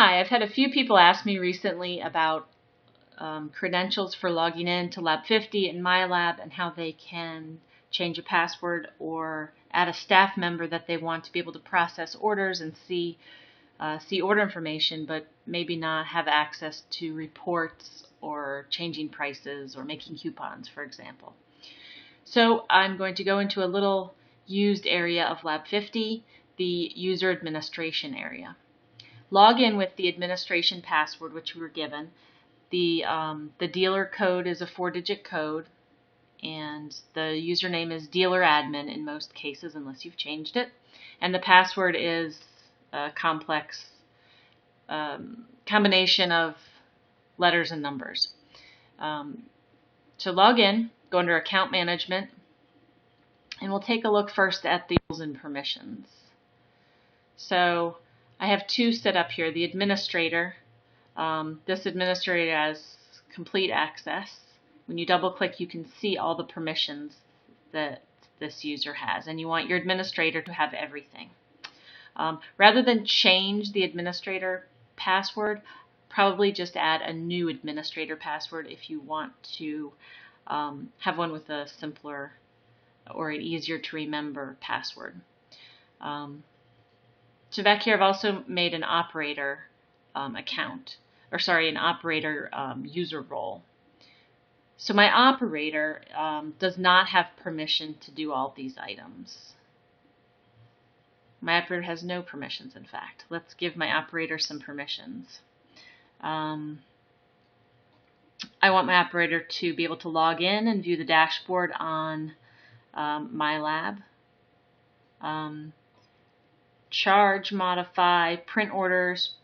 Hi, I've had a few people ask me recently about credentials for logging in to Lab 50 in MyLab and how they can change a password or add a staff member that they want to be able to process orders and see order information, but maybe not have access to reports or changing prices or making coupons, for example. So I'm going to go into a little used area of Lab 50, the user administration area. Log in with the administration password which we were given. The dealer code is a 4-digit code, and the username is dealeradmin in most cases unless you've changed it. And the password is a complex combination of letters and numbers. To log in, go under Account Management, and we'll take a look first at the roles and permissions. So I have two set up here. The administrator. This administrator has complete access. When you double click, you can see all the permissions that this user has, and you want your administrator to have everything. Rather than change the administrator password, probably just add a new administrator password if you want to have one with a simpler or an easier to remember password. So back here I've also made an operator an operator user role. So my operator does not have permission to do all these items. My operator has no permissions, in fact. Let's give my operator some permissions. I want my operator to be able to log in and view the dashboard on MyLab. Charge, modify, print orders,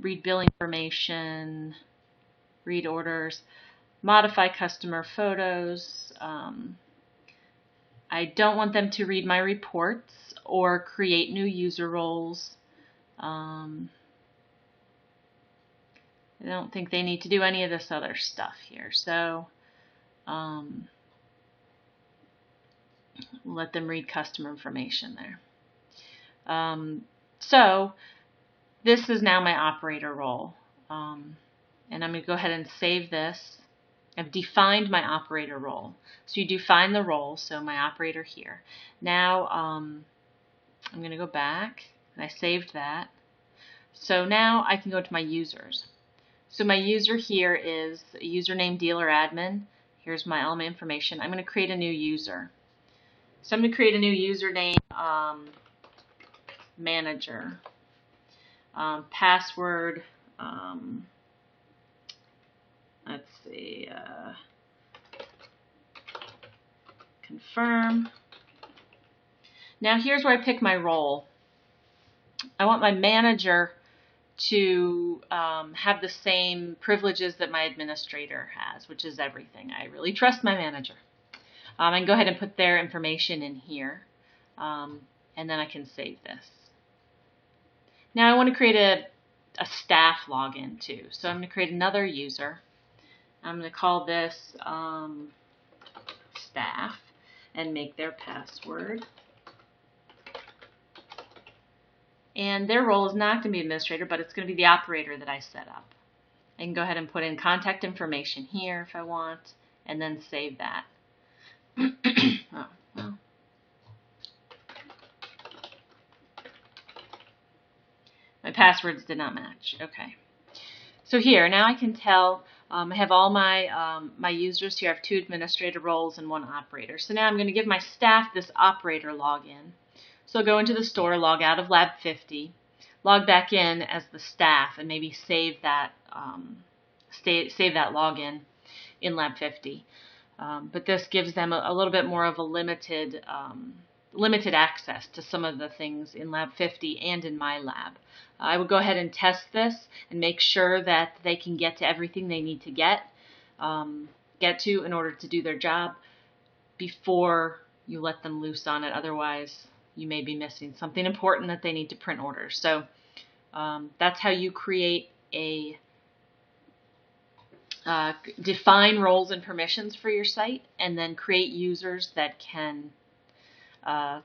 read billing information, read orders, modify customer photos. I don't want them to read my reports or create new user roles. I don't think they need to do any of this other stuff here. So let them read customer information there. So this is now my operator role. And I'm going to go ahead and save this. I've defined my operator role. So you define the role, so my operator here. Now I'm going to go back, and I saved that. So now I can go to my users. So my user here is username dealeradmin. Here's all my information. I'm going to create a new user. So I'm going to create a new username manager. Password, let's see, confirm. Now here's where I pick my role. I want my manager to have the same privileges that my administrator has, which is everything. I really trust my manager. I can go ahead and put their information in here, and then I can save this. Now I want to create a staff login too. So I'm going to create another user. I'm going to call this staff and make their password. And their role is not going to be administrator, but it's going to be the operator that I set up. I can go ahead and put in contact information here if I want, and then save that. Oh, well. My passwords did not match. Okay. So here, now I can tell I have all my my users here. I have 2 administrator roles and 1 operator. So now I'm going to give my staff this operator login. So I'll go into the store, log out of Lab 50, log back in as the staff, and maybe save that save that login in Lab 50. But this gives them a little bit more of a limited access to some of the things in Lab 50 and in MyLab. I would go ahead and test this and make sure that they can get to everything they need to get to in order to do their job before you let them loose on it. Otherwise, you may be missing something important that they need to print orders. So that's how you create a define roles and permissions for your site, and then create users that can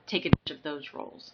take advantage of those roles.